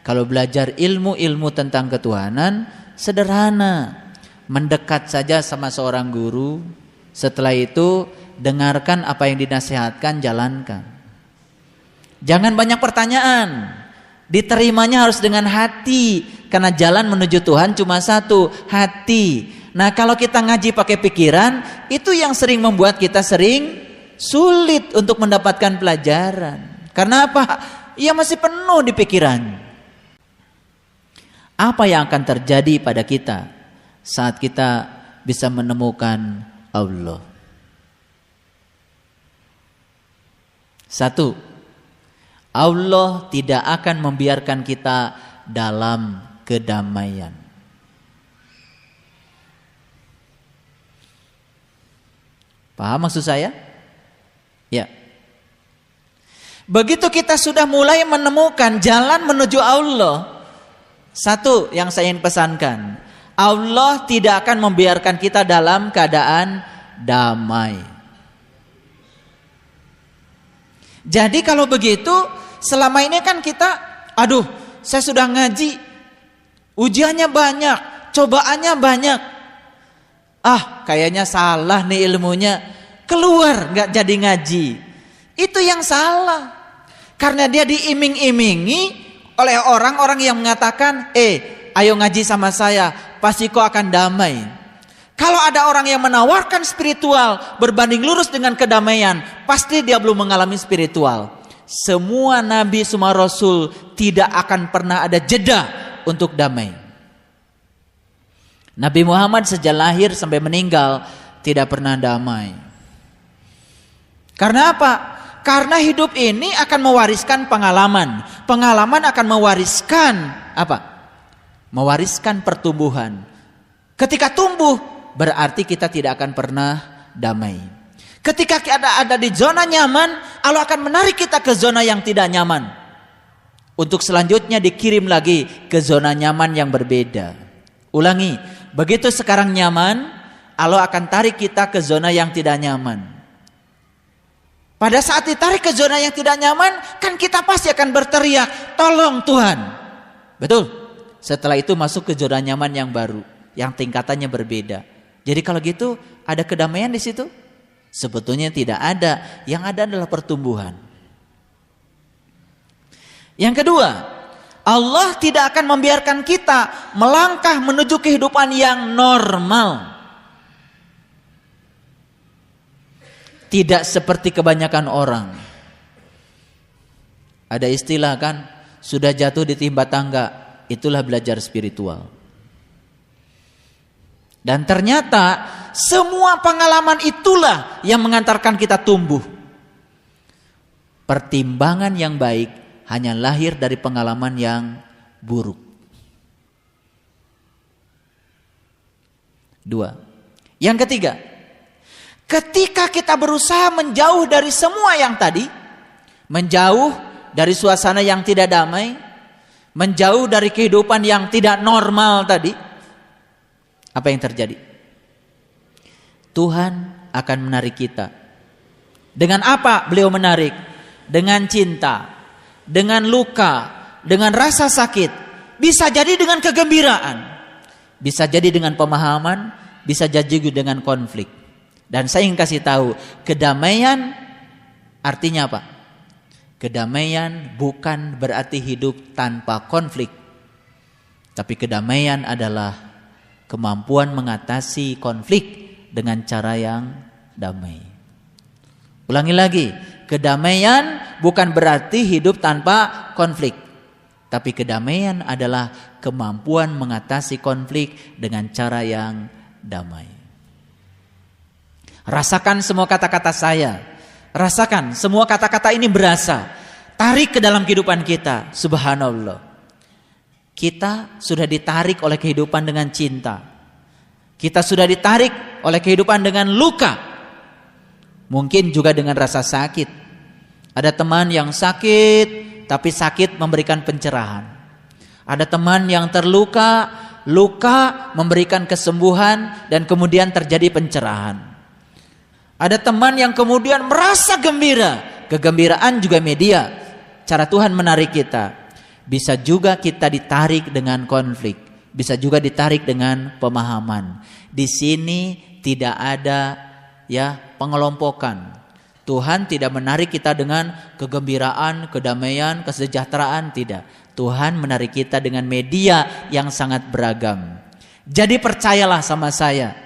Kalau belajar ilmu tentang ketuhanan sederhana, mendekat saja sama seorang guru. Setelah itu dengarkan apa yang dinasihatkan, jalankan. Jangan banyak pertanyaan, diterimanya harus dengan hati, karena jalan menuju Tuhan cuma satu, hati. Nah kalau kita ngaji pakai pikiran, itu yang sering membuat kita sering sulit untuk mendapatkan pelajaran. Karena apa? Ya masih penuh di pikiran. Apa yang akan terjadi pada kita saat kita bisa menemukan Allah? Satu, Allah tidak akan membiarkan kita dalam kedamaian. Paham maksud saya? Ya. Begitu kita sudah mulai menemukan jalan menuju Allah, satu yang saya ingin pesankan, Allah tidak akan membiarkan kita dalam keadaan damai. Jadi kalau begitu, selama ini kan kita, aduh, saya sudah ngaji, ujiannya banyak, cobaannya banyak. Kayaknya salah nih ilmunya, keluar nggak jadi ngaji. Itu yang salah, karena dia diiming-imingi oleh orang-orang yang mengatakan, ayo ngaji sama saya, pasti kau akan damai. Kalau ada orang yang menawarkan spiritual berbanding lurus dengan kedamaian, pasti dia belum mengalami spiritual. Semua nabi, semua rasul tidak akan pernah ada jeda untuk damai. Nabi Muhammad sejak lahir sampai meninggal tidak pernah damai. Karena apa? Karena hidup ini akan mewariskan pengalaman. Pengalaman akan mewariskan apa? Mewariskan pertumbuhan. Ketika tumbuh, berarti kita tidak akan pernah damai. Ketika kita ada di zona nyaman, Allah akan menarik kita ke zona yang tidak nyaman. Untuk selanjutnya dikirim lagi ke zona nyaman yang berbeda. Ulangi, begitu sekarang nyaman, Allah akan tarik kita ke zona yang tidak nyaman. Pada saat ditarik ke zona yang tidak nyaman, kan kita pasti akan berteriak, tolong Tuhan. Betul? Setelah itu masuk ke zona nyaman yang baru, yang tingkatannya berbeda. Jadi kalau gitu, ada kedamaian di situ? Sebetulnya tidak ada. Yang ada adalah pertumbuhan. Yang kedua, Allah tidak akan membiarkan kita melangkah menuju kehidupan yang normal. Tidak seperti kebanyakan orang. Ada istilah kan, sudah jatuh di timba tangga, itulah belajar spiritual. Dan ternyata semua pengalaman itulah yang mengantarkan kita tumbuh. Pertimbangan yang baik hanya lahir dari pengalaman yang buruk. Dua. Yang ketiga, ketika kita berusaha menjauh dari semua yang tadi, menjauh dari suasana yang tidak damai, menjauh dari kehidupan yang tidak normal tadi, apa yang terjadi? Tuhan akan menarik kita. Dengan apa beliau menarik? Dengan cinta, dengan luka, dengan rasa sakit, bisa jadi dengan kegembiraan, bisa jadi dengan pemahaman, bisa jadi dengan konflik. Dan saya ingin kasih tahu, kedamaian artinya apa? Kedamaian bukan berarti hidup tanpa konflik. Tapi kedamaian adalah kemampuan mengatasi konflik dengan cara yang damai. Ulangi lagi, kedamaian bukan berarti hidup tanpa konflik. Tapi kedamaian adalah kemampuan mengatasi konflik dengan cara yang damai. Rasakan semua kata-kata saya. Rasakan semua kata-kata ini berasa. Tarik ke dalam kehidupan kita. Subhanallah. Kita sudah ditarik oleh kehidupan dengan cinta. Kita sudah ditarik oleh kehidupan dengan luka. Mungkin juga dengan rasa sakit. Ada teman yang sakit, tapi sakit memberikan pencerahan. Ada teman yang terluka, luka memberikan kesembuhan dan kemudian terjadi pencerahan. Ada teman yang kemudian merasa gembira. Kegembiraan juga media. Cara Tuhan menarik kita. Bisa juga kita ditarik dengan konflik, bisa juga ditarik dengan pemahaman. Di sini tidak ada ya pengelompokan. Tuhan tidak menarik kita dengan kegembiraan, kedamaian, kesejahteraan, tidak. Tuhan menarik kita dengan media yang sangat beragam. Jadi percayalah sama saya,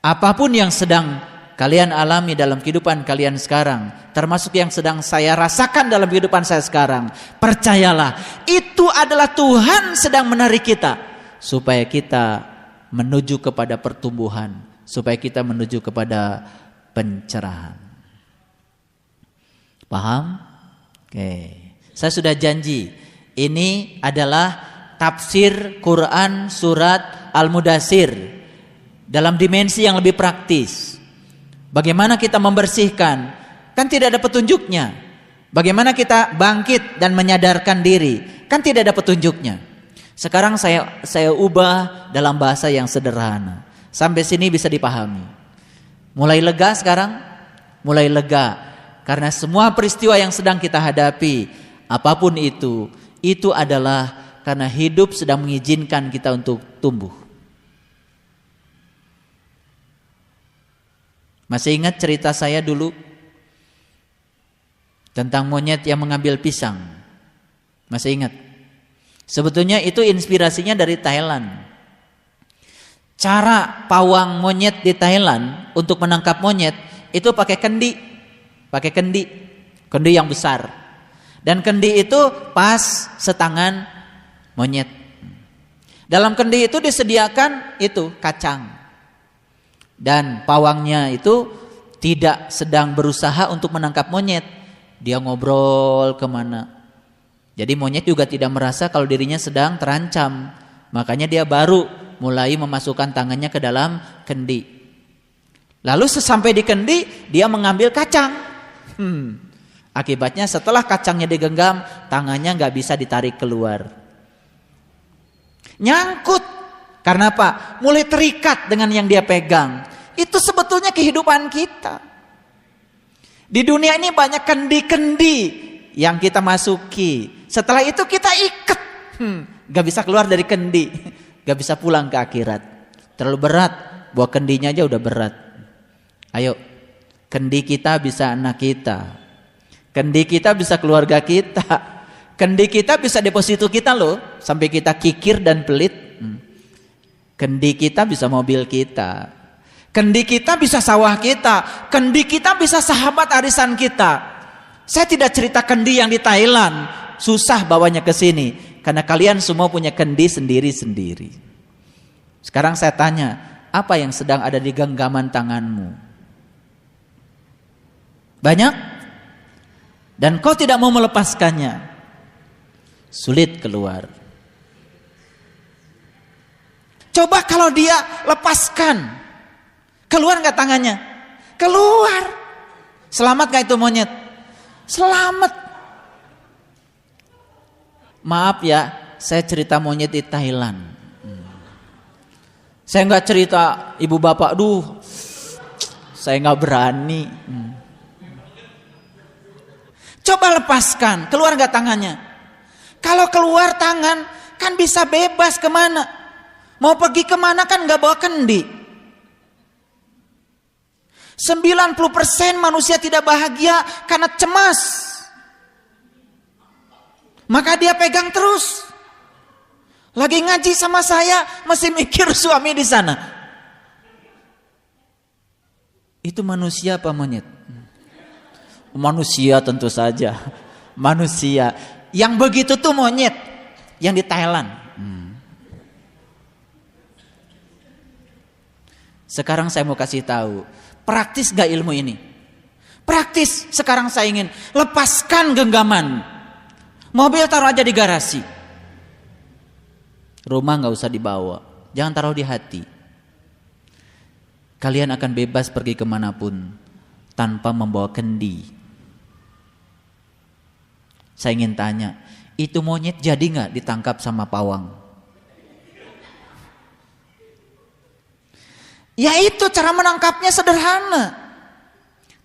apapun yang sedang kalian alami dalam kehidupan kalian sekarang, termasuk yang sedang saya rasakan dalam kehidupan saya sekarang, percayalah, itu adalah Tuhan sedang menarik kita supaya kita menuju kepada pertumbuhan, supaya kita menuju kepada pencerahan. Paham? Oke. Saya sudah janji, ini adalah tafsir Quran surat Al-Mudaththir dalam dimensi yang lebih praktis. Bagaimana kita membersihkan? Kan tidak ada petunjuknya. Bagaimana kita bangkit dan menyadarkan diri? Kan tidak ada petunjuknya. Sekarang saya ubah dalam bahasa yang sederhana. Sampai sini bisa dipahami. Mulai lega sekarang? Mulai lega. Karena semua peristiwa yang sedang kita hadapi, apapun itu adalah karena hidup sedang mengizinkan kita untuk tumbuh. Masih ingat cerita saya dulu tentang monyet yang mengambil pisang? Masih ingat? Sebetulnya itu inspirasinya dari Thailand. Cara pawang monyet di Thailand untuk menangkap monyet itu pakai kendi. Pakai kendi yang besar. Dan kendi itu pas setangan monyet. Dalam kendi itu disediakan itu kacang. Dan pawangnya itu tidak sedang berusaha untuk menangkap monyet. Dia ngobrol kemana. Jadi monyet juga tidak merasa kalau dirinya sedang terancam. Makanya dia baru mulai memasukkan tangannya ke dalam kendi. Lalu sesampai di kendi, dia mengambil kacang. Akibatnya setelah kacangnya digenggam, tangannya gak bisa ditarik keluar. Nyangkut. Karena apa? Mulai terikat dengan yang dia pegang. Itu sebetulnya kehidupan kita. Di dunia ini banyak kendi-kendi yang kita masuki. Setelah itu kita ikat. Gak bisa keluar dari kendi. Gak bisa pulang ke akhirat. Terlalu berat. Bawa kendinya aja udah berat. Ayo. Kendi kita bisa anak kita. Kendi kita bisa keluarga kita. Kendi kita bisa deposito kita loh. Sampai kita kikir dan pelit. Kendi kita bisa mobil kita. Kendi kita bisa sawah kita. Kendi kita bisa sahabat arisan kita. Saya tidak cerita kendi yang di Thailand. Susah bawanya ke sini. Karena kalian semua punya kendi sendiri-sendiri. Sekarang saya tanya, apa yang sedang ada di genggaman tanganmu? Banyak? Dan kau tidak mau melepaskannya. Sulit keluar. Coba kalau dia lepaskan, keluar nggak tangannya? Keluar. Selamat nggak itu monyet? Selamat. Maaf ya, saya cerita monyet di Thailand. Saya nggak cerita ibu bapak, saya nggak berani. Coba lepaskan, keluar nggak tangannya? Kalau keluar tangan, kan bisa bebas kemana? Mau pergi kemana kan gak bawa kendi. 90% manusia tidak bahagia karena cemas. Maka dia pegang terus. Lagi ngaji sama saya masih mikir suami di sana. Itu manusia apa monyet? Manusia tentu saja. Manusia. Yang begitu tuh monyet. Yang di Thailand. Sekarang saya mau kasih tahu, praktis gak ilmu ini? Praktis. Sekarang saya ingin lepaskan genggaman. Mobil taruh aja di garasi. Rumah gak usah dibawa. Jangan taruh di hati. Kalian akan bebas pergi kemanapun tanpa membawa kendi. Saya ingin tanya, itu monyet jadi gak ditangkap sama pawang? Ya itu cara menangkapnya sederhana.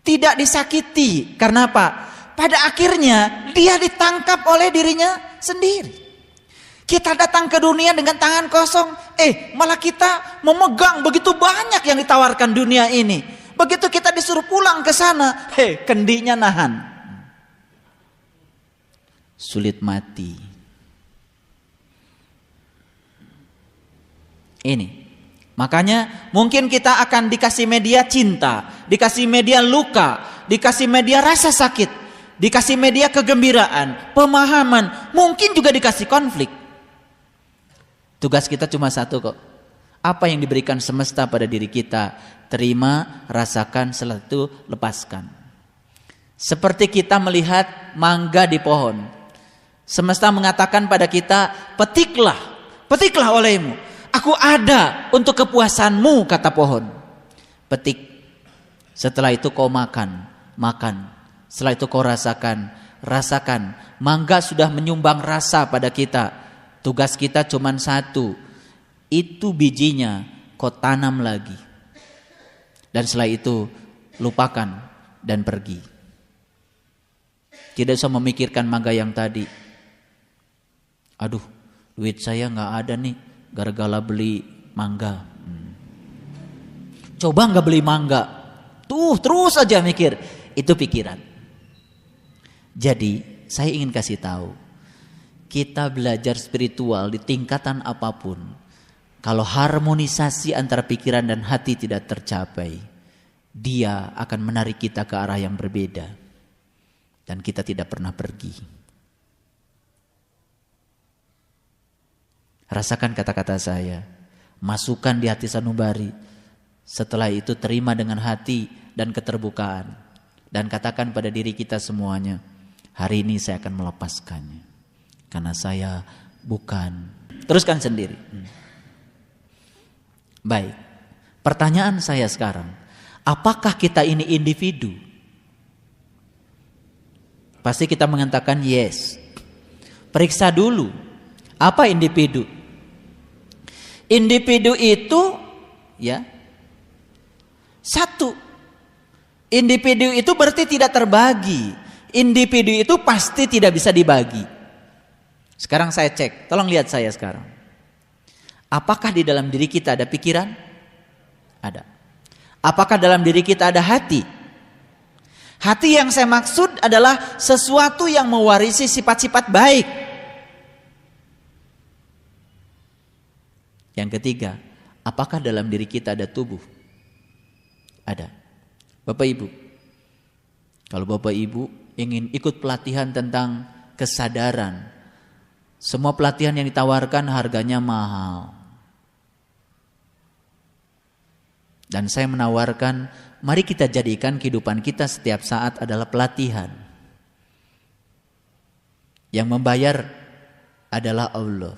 Tidak disakiti. Karena apa? Pada akhirnya dia ditangkap oleh dirinya sendiri. Kita datang ke dunia dengan tangan kosong. Malah kita memegang begitu banyak yang ditawarkan dunia ini. Begitu kita disuruh pulang ke sana, kendinya nahan. Sulit mati. Ini. Makanya mungkin kita akan dikasih media cinta, dikasih media luka, dikasih media rasa sakit, dikasih media kegembiraan, pemahaman, mungkin juga dikasih konflik. Tugas kita cuma satu kok. Apa yang diberikan semesta pada diri kita, terima, rasakan, setelah itu lepaskan. Seperti kita melihat mangga di pohon. Semesta mengatakan pada kita, petiklah olehmu. Aku ada untuk kepuasanmu, kata pohon. Petik. Setelah itu kau makan. Setelah itu kau rasakan. Mangga sudah menyumbang rasa pada kita. Tugas kita cuma satu. Itu bijinya kau tanam lagi. Dan setelah itu lupakan dan pergi. Tidak usah memikirkan mangga yang tadi. Aduh, duit saya gak ada nih, gara-gara beli mangga. Coba gak beli mangga. Tuh terus aja mikir. Itu pikiran. Jadi saya ingin kasih tahu, kita belajar spiritual di tingkatan apapun, kalau harmonisasi antara pikiran dan hati tidak tercapai, dia akan menarik kita ke arah yang berbeda. Dan kita tidak pernah pergi. Rasakan kata-kata saya. Masukkan di hati sanubari. Setelah itu terima dengan hati dan keterbukaan. Dan katakan pada diri kita semuanya, hari ini saya akan melepaskannya. Karena saya bukan. Teruskan sendiri. Baik. Pertanyaan saya sekarang, apakah kita ini individu? Pasti kita mengatakan yes. Periksa dulu. Apa individu? Individu itu satu. Individu itu berarti tidak terbagi. Individu itu pasti tidak bisa dibagi. Sekarang saya cek, tolong lihat saya sekarang. Apakah di dalam diri kita ada pikiran? Ada. Apakah dalam diri kita ada hati? Hati yang saya maksud adalah sesuatu yang mewarisi sifat-sifat baik. Yang ketiga, apakah dalam diri kita ada tubuh? Ada. Bapak Ibu, kalau Bapak Ibu ingin ikut pelatihan tentang kesadaran, semua pelatihan yang ditawarkan harganya mahal. Dan saya menawarkan, mari kita jadikan kehidupan kita setiap saat adalah pelatihan. Yang membayar adalah Allah.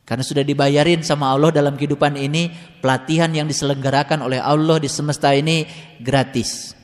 Karena sudah dibayarin sama Allah dalam kehidupan ini, pelatihan yang diselenggarakan oleh Allah di semesta ini gratis.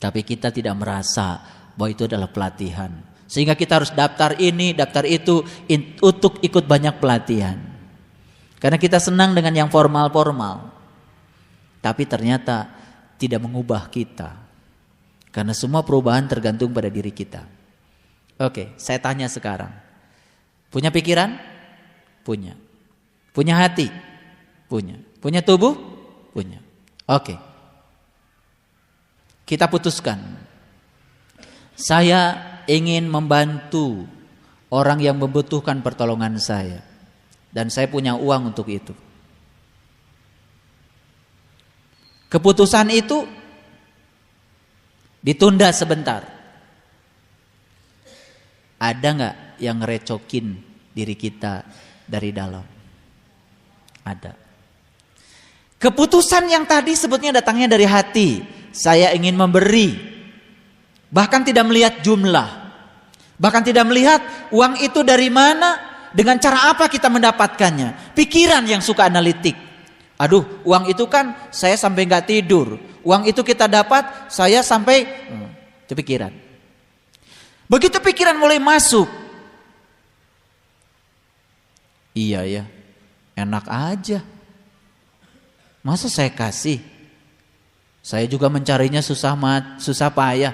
Tapi kita tidak merasa bahwa itu adalah pelatihan. Sehingga kita harus daftar ini, daftar itu untuk ikut banyak pelatihan. Karena kita senang dengan yang formal-formal. Tapi ternyata tidak mengubah kita. Karena semua perubahan tergantung pada diri kita. Oke, saya tanya sekarang. Punya pikiran? Punya. Punya hati? Punya. Punya tubuh? Punya. Oke. Kita putuskan. Saya ingin membantu orang yang membutuhkan pertolongan saya. Dan saya punya uang untuk itu. Keputusan itu ditunda sebentar. Ada nggak yang ngerecokin diri kita dari dalam? Ada. Keputusan yang tadi sebetulnya datangnya dari hati. Saya ingin memberi. Bahkan tidak melihat jumlah. Bahkan tidak melihat uang itu dari mana, dengan cara apa kita mendapatkannya. Pikiran yang suka analitik. Aduh, uang itu kan saya sampai nggak tidur. Uang itu kita dapat, saya sampai itu pikiran. Begitu pikiran mulai masuk, iya ya, enak aja. Masa saya kasih? Saya juga mencarinya susah payah.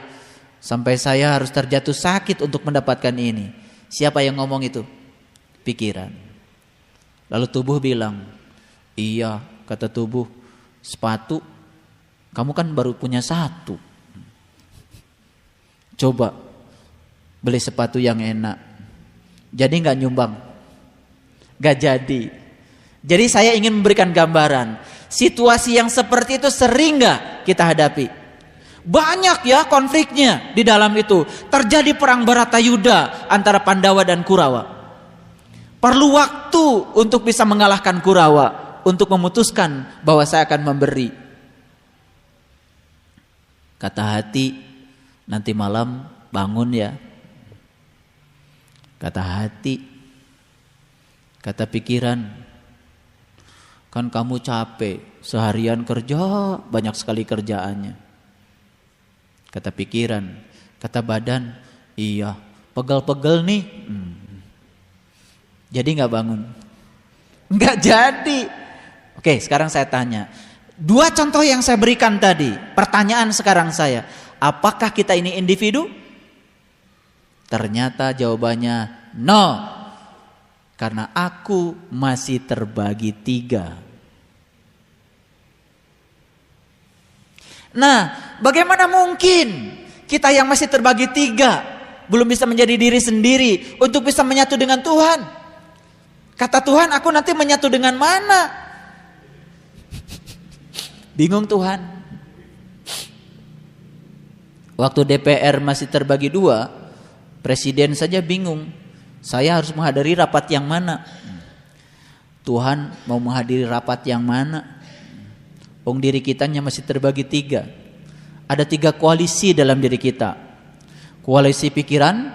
Sampai saya harus terjatuh sakit untuk mendapatkan ini. Siapa yang ngomong itu? Pikiran. Lalu tubuh bilang, iya, kata tubuh, sepatu kamu kan baru punya satu. Coba beli sepatu yang enak. Jadi gak nyumbang? Gak jadi. Jadi saya ingin memberikan gambaran. Situasi yang seperti itu sering gak kita hadapi? Banyak ya konfliknya di dalam itu. Terjadi perang Baratayuda antara Pandawa dan Kurawa. Perlu waktu untuk bisa mengalahkan Kurawa, untuk memutuskan bahwa saya akan memberi. Kata hati, nanti malam bangun ya. Kata hati, kata pikiran, kan kamu capek, seharian kerja, banyak sekali kerjaannya. Kata pikiran, kata badan, iya, pegel-pegel nih. Jadi gak bangun? Gak jadi. Oke, sekarang saya tanya. 2 contoh yang saya berikan tadi. Pertanyaan sekarang saya, apakah kita ini individu? Ternyata jawabannya no. Karena aku masih terbagi 3. Nah, bagaimana mungkin kita yang masih terbagi 3 belum bisa menjadi diri sendiri untuk bisa menyatu dengan Tuhan? Kata Tuhan, aku nanti menyatu dengan mana? Bingung Tuhan. Waktu DPR masih terbagi 2, presiden saja bingung. Saya harus menghadiri rapat yang mana? Tuhan mau menghadiri rapat yang mana? Diri kitanya masih terbagi 3. Ada 3 koalisi dalam diri kita. Koalisi pikiran,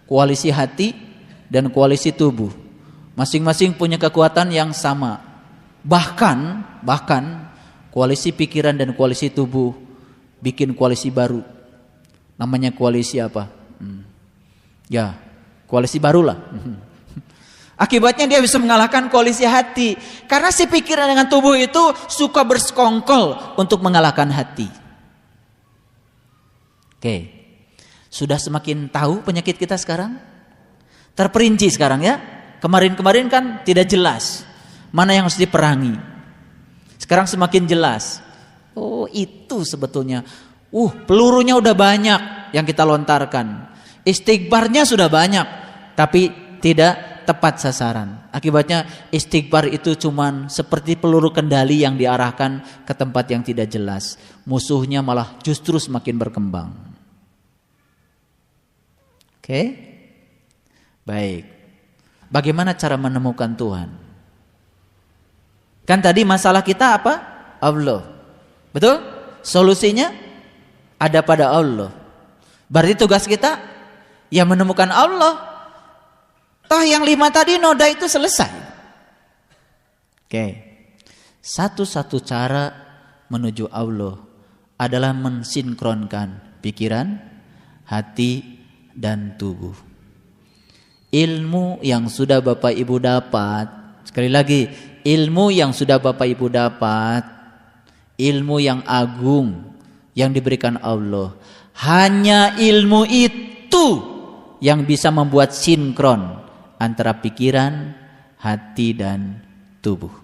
koalisi hati, dan koalisi tubuh. Masing-masing punya kekuatan yang sama. Bahkan koalisi pikiran dan koalisi tubuh bikin koalisi baru. Namanya koalisi apa? Ya, koalisi barulah. Akibatnya dia bisa mengalahkan koalisi hati. Karena si pikiran dengan tubuh itu suka bersekongkol untuk mengalahkan hati. Oke. Sudah semakin tahu penyakit kita sekarang? Terperinci sekarang ya. Kemarin-kemarin kan tidak jelas mana yang harus diperangi. Sekarang semakin jelas. Oh, itu sebetulnya. Pelurunya udah banyak yang kita lontarkan. Istighfarnya sudah banyak, tapi tidak tepat sasaran. Akibatnya istighfar itu cuman seperti peluru kendali yang diarahkan ke tempat yang tidak jelas. Musuhnya malah justru semakin berkembang. Oke? Baik. Bagaimana cara menemukan Tuhan? Kan tadi masalah kita apa? Allah. Betul? Solusinya ada pada Allah. Berarti tugas kita ya menemukan Allah. Toh yang 5 tadi noda itu selesai. Oke. Satu-satu cara menuju Allah adalah mensinkronkan pikiran, hati, dan tubuh. Ilmu yang sudah Bapak Ibu dapat, sekali lagi, ilmu yang sudah Bapak Ibu dapat, ilmu yang agung yang diberikan Allah. Hanya ilmu itu yang bisa membuat sinkron antara pikiran, hati, dan tubuh.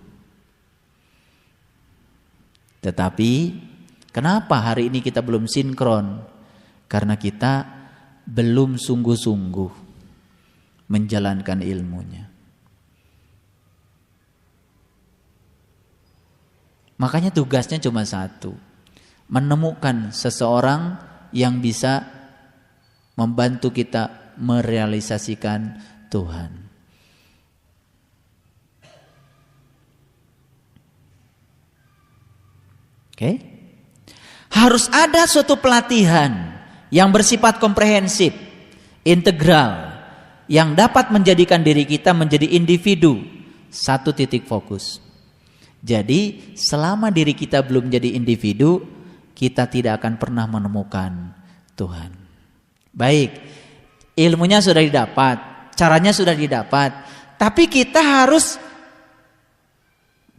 Tetapi kenapa hari ini kita belum sinkron? Karena kita belum sungguh-sungguh menjalankan ilmunya. Makanya tugasnya cuma satu, menemukan seseorang yang bisa membantu kita merealisasikan Tuhan. Oke? Harus ada suatu pelatihan yang bersifat komprehensif, integral, yang dapat menjadikan diri kita menjadi individu, satu titik fokus. Jadi selama diri kita belum jadi individu, kita tidak akan pernah menemukan Tuhan. Baik, ilmunya sudah didapat, caranya sudah didapat, tapi kita harus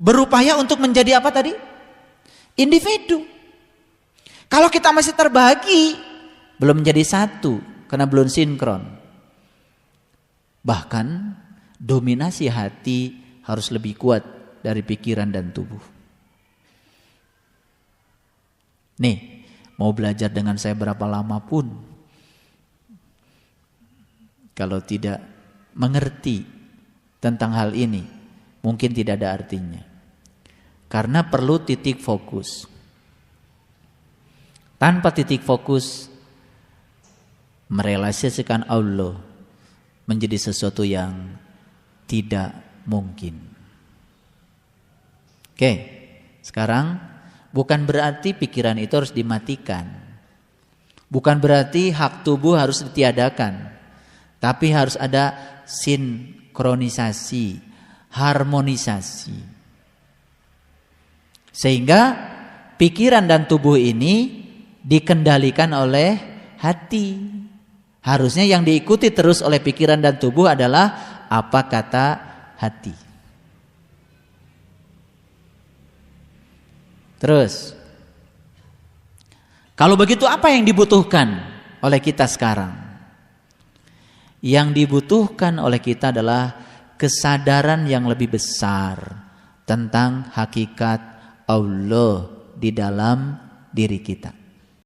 berupaya untuk menjadi apa tadi? Individu. Kalau kita masih terbagi, belum menjadi satu, karena belum sinkron. Bahkan dominasi hati harus lebih kuat dari pikiran dan tubuh. Nih, mau belajar dengan saya berapa lama pun, kalau tidak mengerti tentang hal ini, mungkin tidak ada artinya. Karena perlu titik fokus. Tanpa titik fokus, merealisasikan Allah menjadi sesuatu yang tidak mungkin. Oke, sekarang bukan berarti pikiran itu harus dimatikan. Bukan berarti hak tubuh harus ditiadakan. Tapi harus ada sinkronisasi, harmonisasi. Sehingga pikiran dan tubuh ini dikendalikan oleh hati. Harusnya yang diikuti terus oleh pikiran dan tubuh adalah apa kata hati. Terus, kalau begitu apa yang dibutuhkan oleh kita sekarang? Yang dibutuhkan oleh kita adalah kesadaran yang lebih besar tentang hakikat Allah di dalam diri kita.